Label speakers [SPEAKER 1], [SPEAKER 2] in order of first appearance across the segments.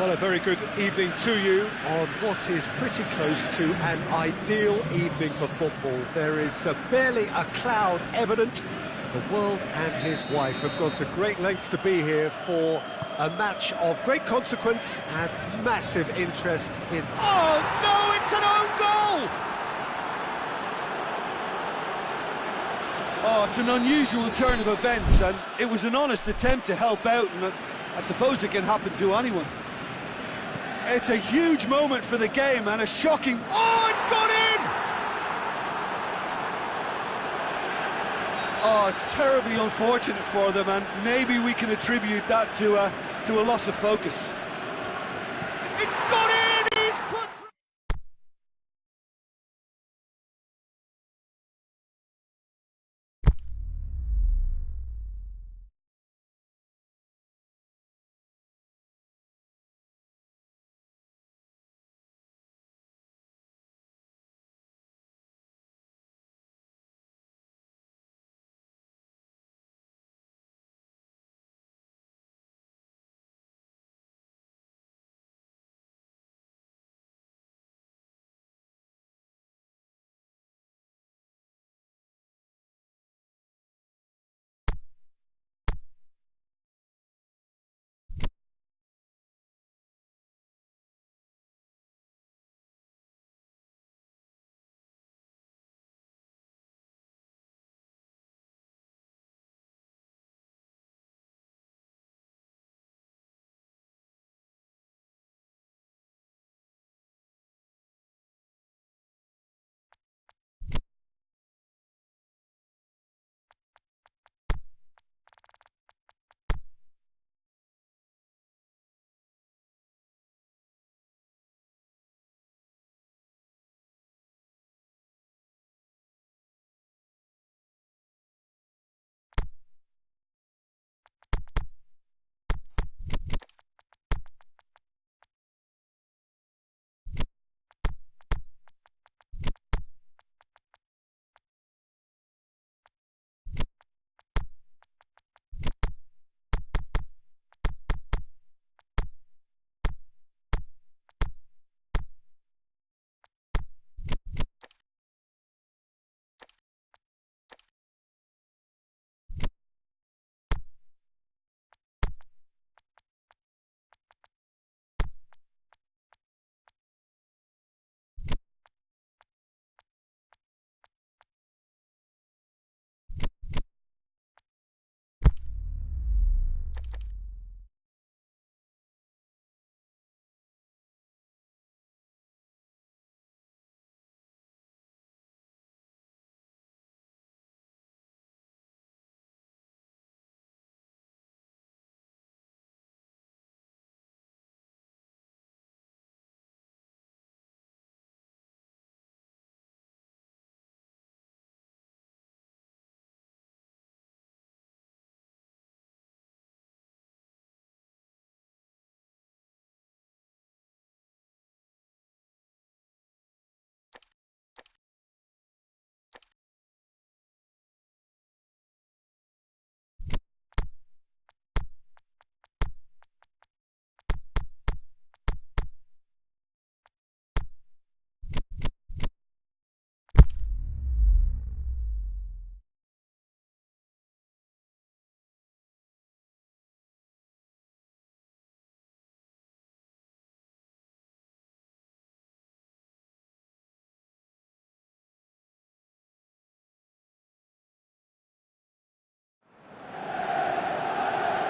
[SPEAKER 1] Well, a very good evening to you on what is pretty close to an ideal evening for football. There is barely a cloud evident. The world and his wife have gone to great lengths to be here for a match of great consequence and massive interest in... Oh, no, it's an own goal!
[SPEAKER 2] Oh, it's an unusual turn of events, and it was an honest attempt to help out, and I suppose it can happen to anyone. It's a huge moment for the game and a shocking...
[SPEAKER 1] Oh, it's gone in!
[SPEAKER 2] Oh, it's terribly unfortunate for them, and maybe we can attribute that to a loss of focus.
[SPEAKER 1] It's gone in! He's put...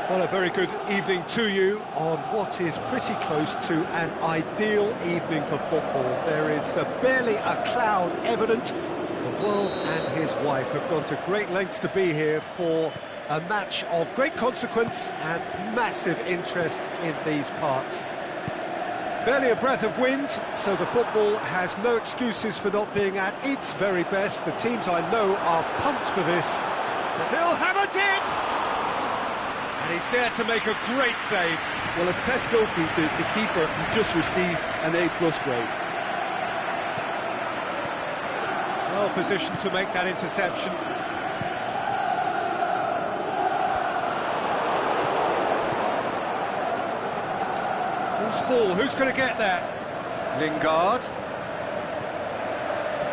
[SPEAKER 1] Well, a very good evening to you on what is pretty close to an ideal evening for football. There is barely a cloud evident. The world and his wife have gone to great lengths to be here for a match of great consequence and massive interest in these parts. Barely a breath of wind, so the football has no excuses for not being at its very best. The teams I know are pumped for this. But he'll have a dip! And he's there to make a great save.
[SPEAKER 2] Well, as test goalkeeper, the keeper has just received an A+ grade.
[SPEAKER 1] Well positioned to make that interception. loose ball, who's going to get there? Lingard.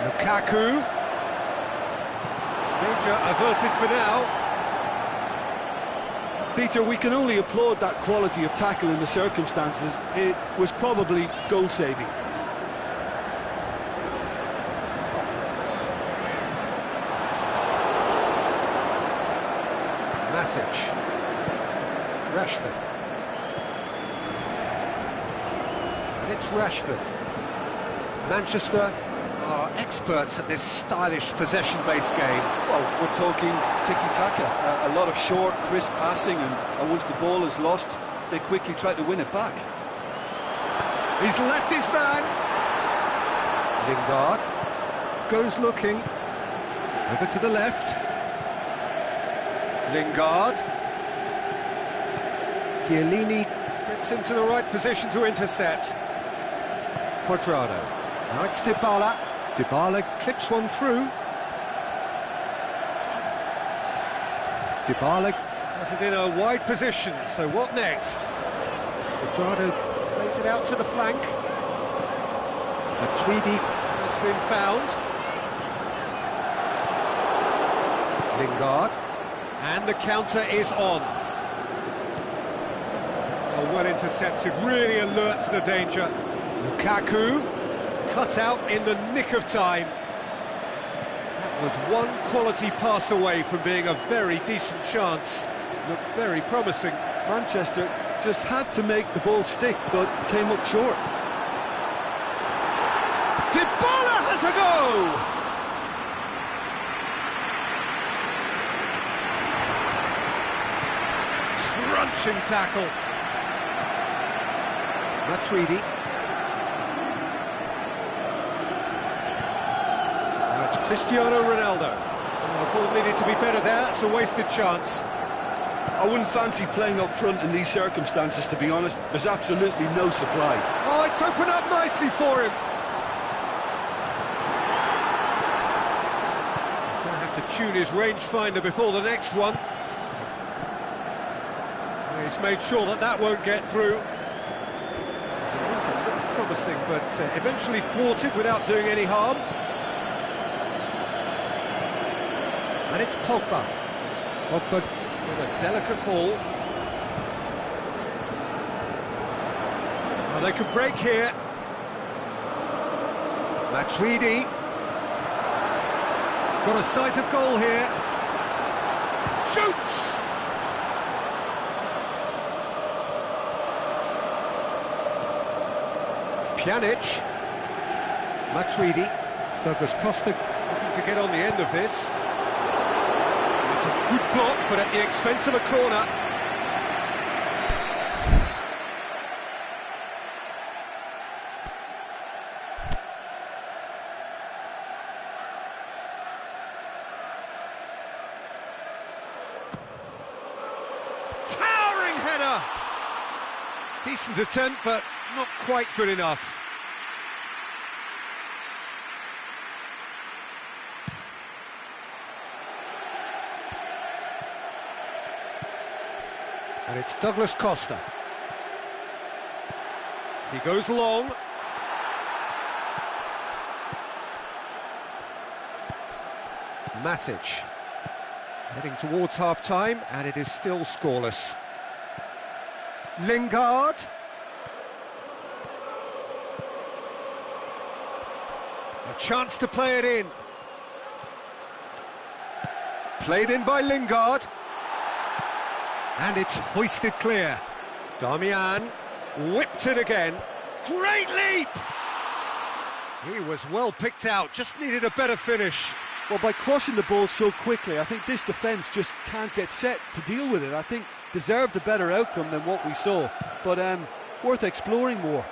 [SPEAKER 1] Lukaku. Danger averted for now.
[SPEAKER 2] Peter, we can only applaud that quality of tackle in the circumstances. It was probably goal-saving.
[SPEAKER 1] Matic. Rashford. And it's Rashford. Manchester are experts at this stylish possession-based game.
[SPEAKER 2] Well, we're talking tiki-taka, a lot of short, crisp passing, and once the ball is lost, they quickly try to win it back.
[SPEAKER 1] He's left his man. Lingard goes looking. Over to the left. Lingard. Chiellini gets into the right position to intercept. Cuadrado. Now it's Dybala. Dybala clips one through. Dybala has it in a wide position, so what next? Cuadrado plays it out to the flank. Matuidi has been found. Lingard. And the counter is on. Well intercepted, really alert to the danger. Lukaku, cut out in the nick of time. That was one quality pass away from being a very decent chance. Looked very promising.
[SPEAKER 2] Manchester just had to make the ball stick, but came up short.
[SPEAKER 1] Dybala has a go! Crunching tackle. Matuidi. Now it's Cristiano Ronaldo. Oh, the ball needed to be better there, it's a wasted chance.
[SPEAKER 2] I wouldn't fancy playing up front in these circumstances, to be honest. There's absolutely no supply.
[SPEAKER 1] Oh, it's opened up nicely for him. He's going to have to tune his rangefinder before the next one. He's made sure that that won't get through. It's an awful look promising, but eventually thwarted without doing any harm. And it's Pogba. Pogba with a delicate ball. Oh, they could break here. Matuidi. Got a sight of goal here. Shoots! Pjanic. Matuidi. Douglas Costa looking to get on the end of this. It's a good block, but at the expense of a corner. Towering header! Decent attempt, but not quite good enough. And it's Douglas Costa. He goes long. Matic. Heading towards half-time, and it is still scoreless. Lingard. A chance to play it in. Played in by Lingard. And it's hoisted clear. Damian whipped it again. Great leap! He was well picked out, just needed a better finish.
[SPEAKER 2] Well, by crossing the ball so quickly, I think this defence just can't get set to deal with it. I think deserved a better outcome than what we saw, but worth exploring more.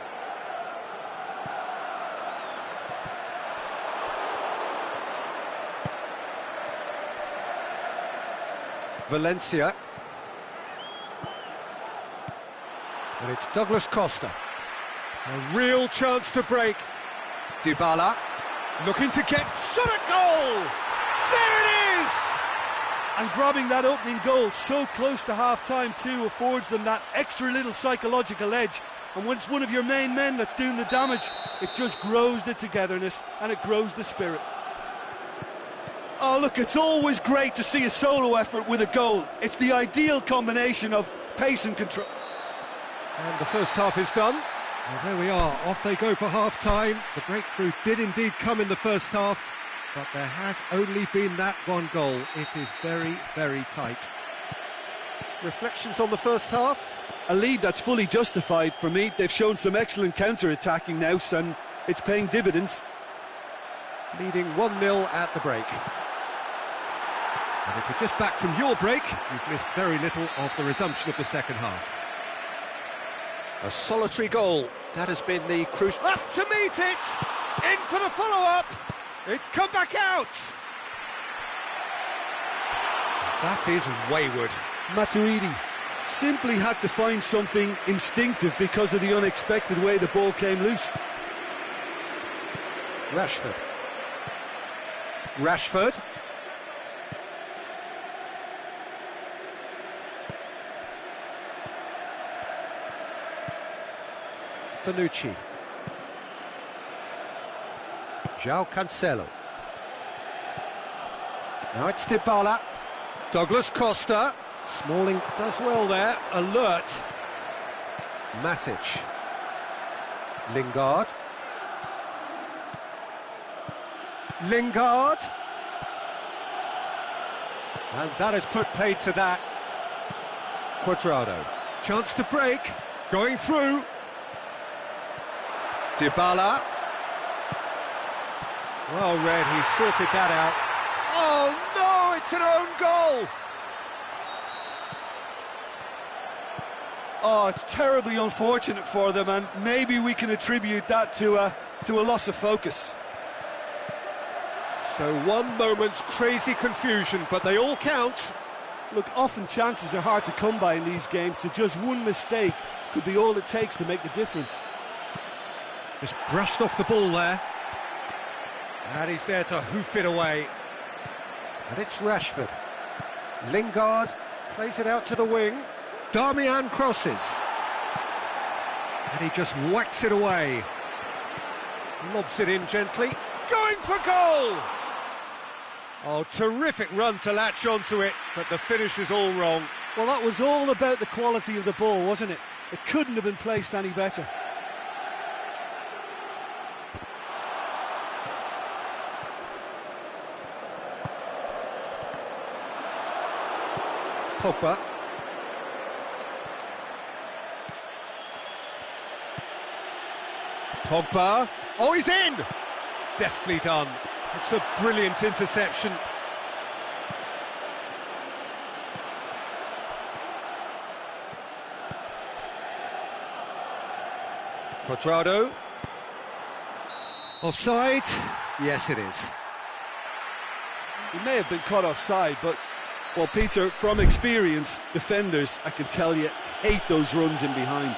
[SPEAKER 1] Valencia. And it's Douglas Costa. A real chance to break. Dybala looking to get shot at goal. There it is!
[SPEAKER 2] And grabbing that opening goal so close to half-time too affords them that extra little psychological edge And when it's one of your main men that's doing the damage, it just grows the togetherness and it grows the spirit. Oh, look, it's always great to see a solo effort with a goal. It's the ideal combination of pace and control.
[SPEAKER 1] And the first half is done. Well, there we are, off they go for half-time. The breakthrough did indeed come in the first half, but there has only been that one goal. It is very, very tight. Reflections on the first half?
[SPEAKER 2] A lead that's fully justified for me. They've shown some excellent counter-attacking now, and it's paying dividends.
[SPEAKER 1] Leading 1-0 at the break. And if you're just back from your break, you've missed very little of the resumption of the second half. A solitary goal. That has been the crucial...
[SPEAKER 2] Up to meet it! In for the follow-up! It's come back out!
[SPEAKER 1] That is wayward.
[SPEAKER 2] Matuidi simply had to find something instinctive because of the unexpected way the ball came loose.
[SPEAKER 1] Rashford. Rashford. Bonucci. João Cancelo. Now it's Dybala. Douglas Costa. Smalling does well there. Alert. Matic. Lingard. Lingard. And that has put paid to that. Cuadrado. Chance to break. Going through. Dybala. Well read, he sorted that out. Oh no, it's an own goal!
[SPEAKER 2] Oh, it's terribly unfortunate for them, and maybe we can attribute that to a loss of focus.
[SPEAKER 1] So one moment's crazy confusion, but they all count.
[SPEAKER 2] Look, often chances are hard to come by in these games, so just one mistake could be all it takes to make the difference.
[SPEAKER 1] Just brushed off the ball there. And he's there to hoof it away. And it's Rashford. Lingard plays it out to the wing. Darmian crosses. And he just whacks it away. Lobs it in gently. Going for goal! Oh, terrific run to latch onto it, but the finish is all wrong.
[SPEAKER 2] Well, that was all about the quality of the ball, wasn't it? It couldn't have been placed any better.
[SPEAKER 1] Pogba. Pogba. Oh, he's in! Deftly done. It's a brilliant interception. Cuadrado. Offside? Yes, it is.
[SPEAKER 2] He may have been caught offside, but, well, Peter, from experience, defenders, I can tell you, hate those runs in behind.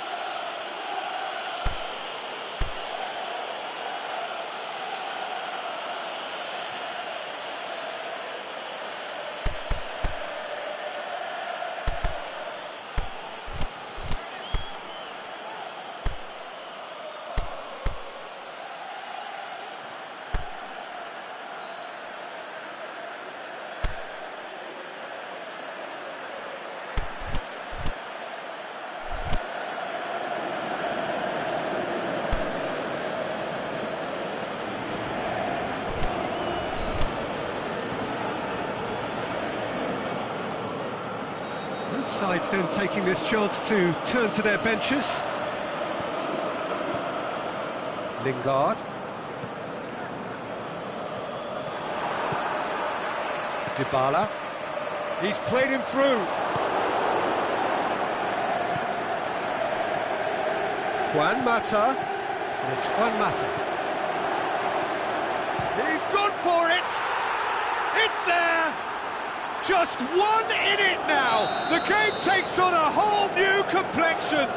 [SPEAKER 1] Both sides then taking this chance to turn to their benches. Lingard. Dybala. He's played him through. Juan Mata. And it's Juan Mata. He's gone for it! It's there! Just one in it now! The game takes on a whole new complexion!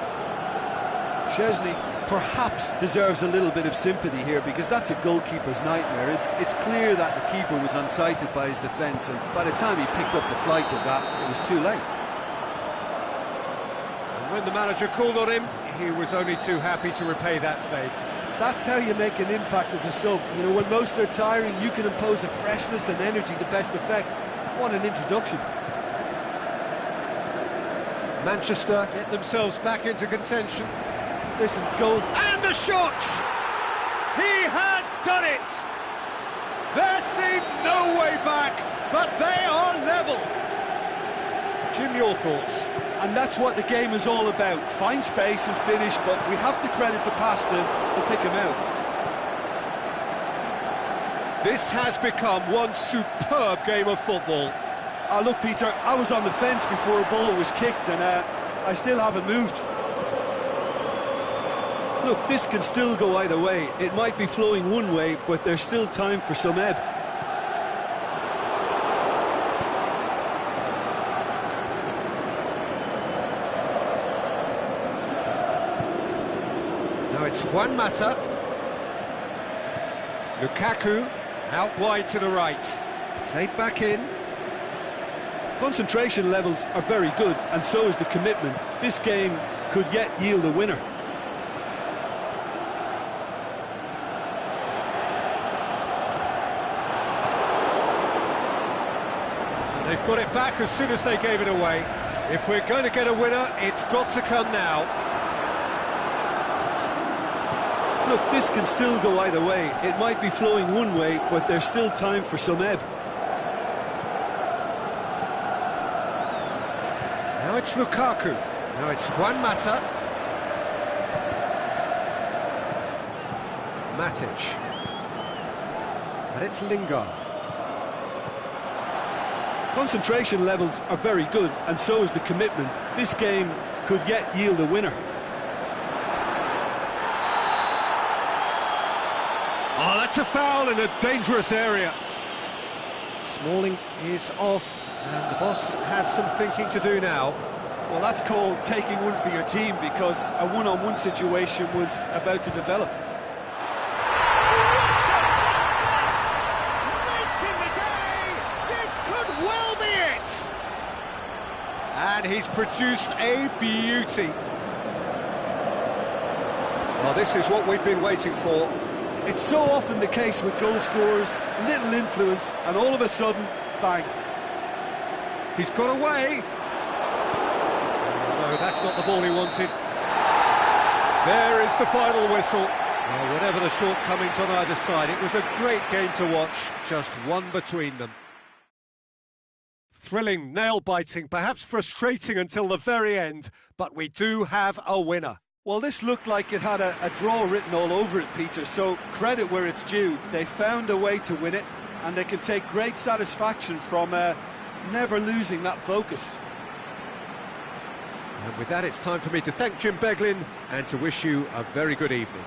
[SPEAKER 2] Szczesny perhaps deserves a little bit of sympathy here, because that's a goalkeeper's nightmare. It's clear that the keeper was unsighted by his defence, and by the time he picked up the flight of that, it was too late.
[SPEAKER 1] And when the manager called on him, he he was only too happy to repay that faith.
[SPEAKER 2] That's how you make an impact as a sub. You know, when most are tiring, you can impose a freshness and energy to best effect. What an introduction.
[SPEAKER 1] Manchester get themselves back into contention.
[SPEAKER 2] Listen, goals.
[SPEAKER 1] And the shot! He has done it! There seemed no way back, but they are level. Jim, your thoughts?
[SPEAKER 2] And that's what the game is all about. Find space and finish, but we have to credit the passer to pick him out.
[SPEAKER 1] This has become one superb game of football.
[SPEAKER 2] Look, Peter, I was on the fence before a ball was kicked, and I still haven't moved. Look, this can still go either way. It might be flowing one way, but there's still time for some ebb.
[SPEAKER 1] Now it's Juan Mata. Lukaku out wide to the right. Played back in.
[SPEAKER 2] Concentration levels are very good, and so is the commitment. This game could yet yield a winner.
[SPEAKER 1] They've got it back as soon as they gave it away. If we're going to get a winner, it's got to come now.
[SPEAKER 2] Look, this can still go either way. It might be flowing one way, but there's still time for some ebb.
[SPEAKER 1] Now it's Lukaku. Now it's Juan Mata. Matic. And it's Lingard.
[SPEAKER 2] Concentration levels are very good, and so is the commitment. This game could yet yield a winner.
[SPEAKER 1] Oh, that's a foul in a dangerous area. Smalling is off, and the boss has some thinking to do now.
[SPEAKER 2] Well, that's called taking one for your team, because a one-on-one situation was about to develop.
[SPEAKER 1] And he's produced a beauty. Well, this is what we've been waiting for.
[SPEAKER 2] It's so often the case with goal scorers, little influence, and all of a sudden, bang.
[SPEAKER 1] He's got away. No, that's not the ball he wanted. There is the final whistle. Well, whatever the shortcomings on either side, it was a great game to watch, just one between them. Thrilling, nail-biting, perhaps frustrating until the very end, but we do have a winner.
[SPEAKER 2] Well, this looked like it had a draw written all over it, Peter, so credit where it's due. They found a way to win it, and they can take great satisfaction from never losing that focus.
[SPEAKER 1] And with that, it's time for me to thank Jim Beglin and to wish you a very good evening.